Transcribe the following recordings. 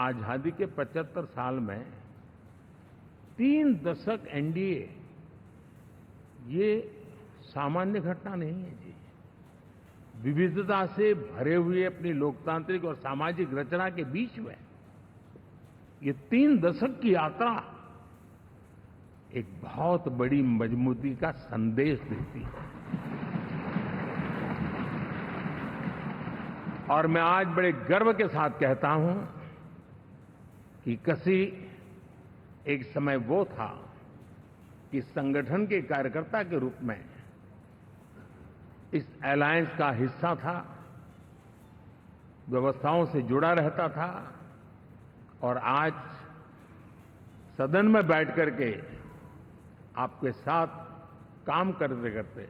आजादी के 75 साल में 3 दशक एनडीए ये सामान्य घटना नहीं है जी। विविधता से भरे हुए अपनी लोकतांत्रिक और सामाजिक रचना के बीच में ये 3 दशक की यात्रा एक बहुत बड़ी मजबूती का संदेश देती है। और मैं आज बड़े गर्व के साथ कहता हूं कि किसी एक समय वो था कि संगठन के कार्यकर्ता के रूप में इस अलायंस का हिस्सा था, व्यवस्थाओं से जुड़ा रहता था और आज सदन में बैठ करके आपके साथ काम करते करते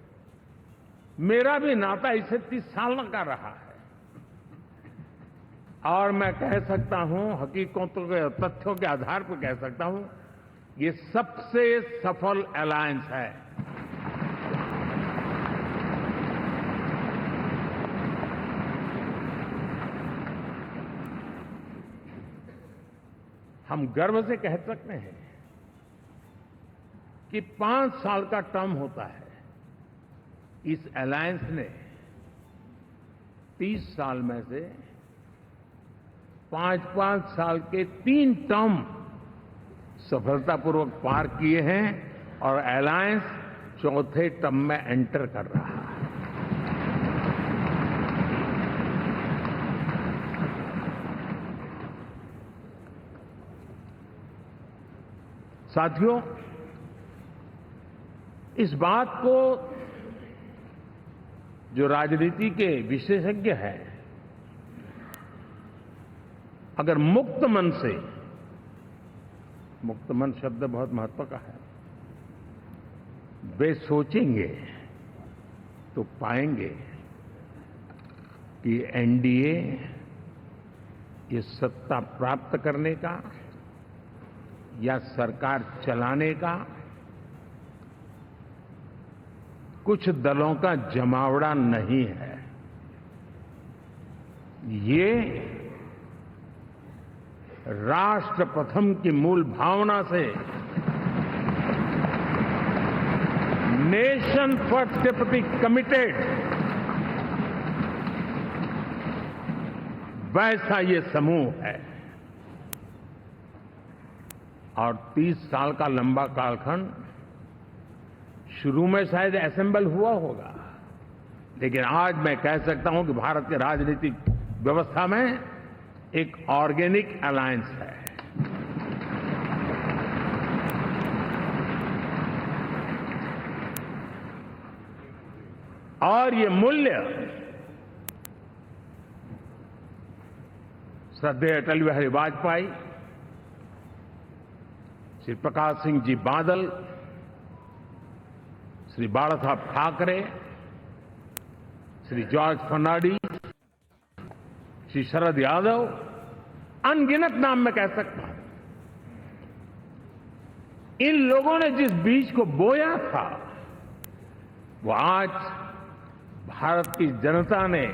मेरा भी नाता इससे 30 साल का रहा है। और मैं कह सकता हूं, हकीकतों के तथ्यों के आधार पर कह सकता हूं, ये सबसे सफल अलायंस है। हम गर्व से कह सकते हैं कि 5 साल का टर्म होता है। इस अलायंस ने 30 साल में से 5-5 साल के 3 टर्म सफलतापूर्वक पार किए हैं और अलायंस चौथे टर्म में एंटर कर रहा है। साथियों, इस बात को जो राजनीति के विशेषज्ञ हैं, अगर मुक्त मन से, मुक्त मन शब्द बहुत महत्व का है, वे सोचेंगे तो पाएंगे कि एनडीए ये सत्ता प्राप्त करने का या सरकार चलाने का कुछ दलों का जमावड़ा नहीं है। ये राष्ट्र प्रथम की मूल भावना से नेशन फर्स्ट के प्रति कमिटेड वैसा ये समूह है। और 30 साल का लंबा कालखंड शुरू में शायद असेंबल हुआ होगा, लेकिन आज मैं कह सकता हूं कि भारत के राजनीतिक व्यवस्था में एक ऑर्गेनिक अलायंस है। और ये मूल्य श्रद्धेय अटल बिहारी वाजपेयी, श्री प्रकाश सिंह जी बादल, श्री बाला साहब ठाकरे, श्री जॉर्ज फर्नांडिस, श्री शरद यादव, अनगिनत नाम में कह सकता हूं। इन लोगों ने जिस बीज को बोया था, वो आज भारत की जनता ने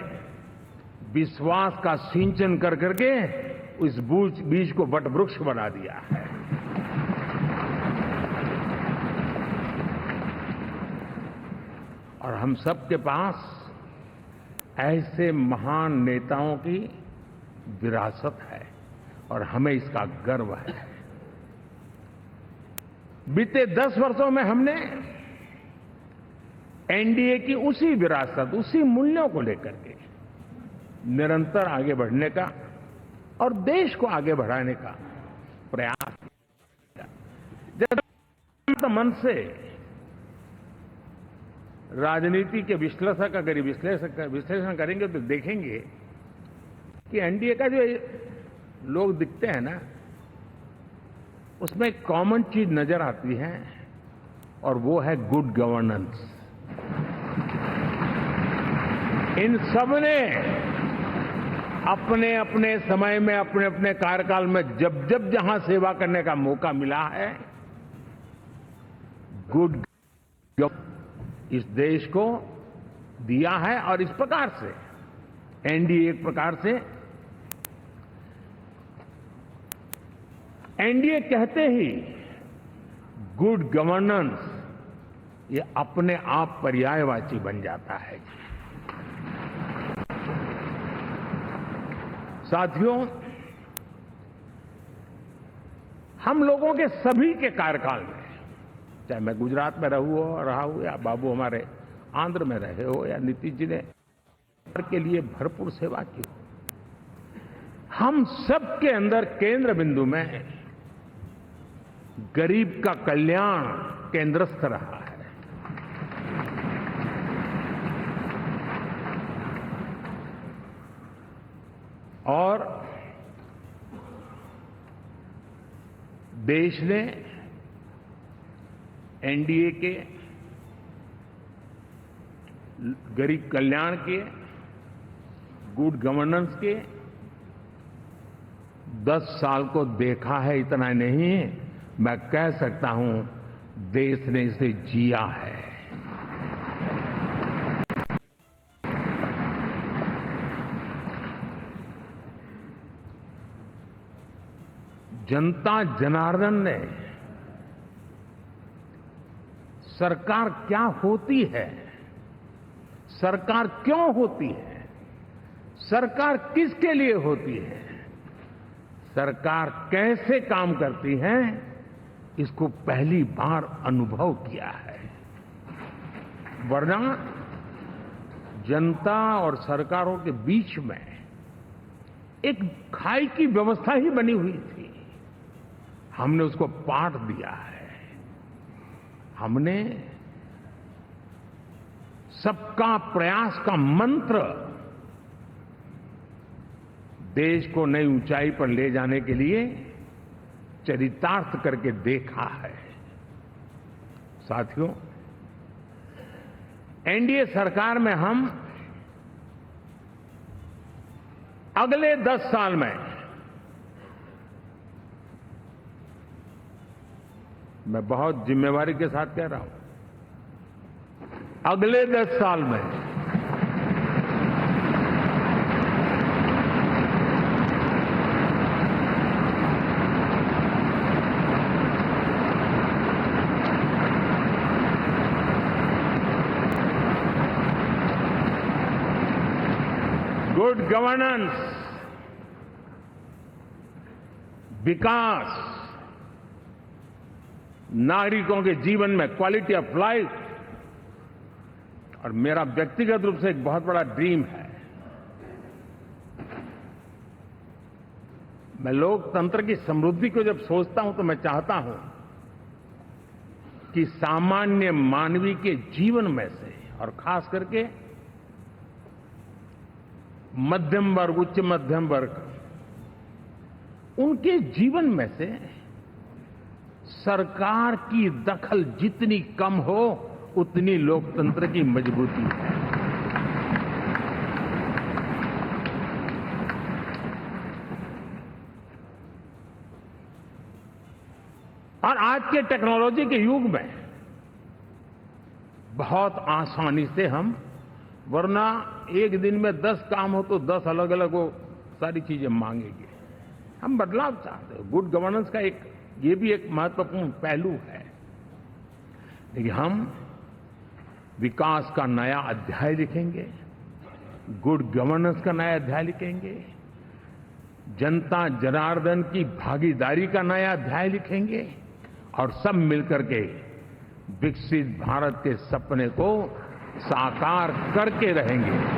विश्वास का सिंचन कर करके उस बीज को वटवृक्ष बना दिया है। और हम सबके पास ऐसे महान नेताओं की विरासत है और हमें इसका गर्व है। बीते 10 वर्षों में हमने एनडीए की उसी विरासत, उसी मूल्यों को लेकर के निरंतर आगे बढ़ने का और देश को आगे बढ़ाने का प्रयास किया। जब मन से राजनीति के विश्लेषक अगर विश्लेषण करेंगे तो देखेंगे कि एनडीए का जो लोग दिखते हैं ना, उसमें एक कॉमन चीज नजर आती है और वो है गुड गवर्नेंस। इन सबने अपने अपने समय में, अपने अपने कार्यकाल में जब जब जहां सेवा करने का मौका मिला है, गुड इस देश को दिया है। और इस प्रकार से एनडीए एक प्रकार से एनडीए कहते ही गुड गवर्नेंस ये अपने आप पर्यायवाची बन जाता है। साथियों, हम लोगों के सभी के कार्यकाल में, चाहे मैं गुजरात में रहा हूं या बाबू हमारे आंध्र में रहे हो या नीतीश जी ने के लिए भरपूर सेवा की हो, हम सबके अंदर केंद्र बिंदु में गरीब का कल्याण केंद्रस्थ रहा है। और देश ने एनडीए के गरीब कल्याण के, गुड गवर्नेंस के 10 साल को देखा है। इतना नहीं, मैं कह सकता हूं देश ने इसे जिया है। जनता जनार्दन ने सरकार क्या होती है, सरकार क्यों होती है, सरकार किसके लिए होती है, सरकार कैसे काम करती है, इसको पहली बार अनुभव किया है। वरना जनता और सरकारों के बीच में एक खाई की व्यवस्था ही बनी हुई थी। हमने उसको पाठ दिया है। हमने सबका प्रयास का मंत्र देश को नई ऊंचाई पर ले जाने के लिए चरितार्थ करके देखा है। साथियों, एनडीए सरकार में हम अगले 10 साल में, मैं बहुत जिम्मेवारी के साथ कह रहा हूं, अगले 10 साल में गुड गवर्नेंस, विकास, नागरिकों के जीवन में क्वालिटी ऑफ लाइफ, और मेरा व्यक्तिगत रूप से एक बहुत बड़ा ड्रीम है, मैं लोकतंत्र की समृद्धि को जब सोचता हूं तो मैं चाहता हूं कि सामान्य मानवीय के जीवन में से, और खास करके मध्यम वर्ग, उच्च मध्यम वर्ग, उनके जीवन में से सरकार की दखल जितनी कम हो उतनी लोकतंत्र की मजबूती है। और आज के टेक्नोलॉजी के युग में बहुत आसानी से हम, वरना एक दिन में 10 काम हो तो 10 अलग अलग वो सारी चीजें मांगेंगे। हम बदलाव चाहते हैं। गुड गवर्नेंस का ये भी एक महत्वपूर्ण पहलू है। देखिए, हम विकास का नया अध्याय लिखेंगे, गुड गवर्नेंस का नया अध्याय लिखेंगे, जनता जनार्दन की भागीदारी का नया अध्याय लिखेंगे, और सब मिलकर के विकसित भारत के सपने को साकार करके रहेंगे।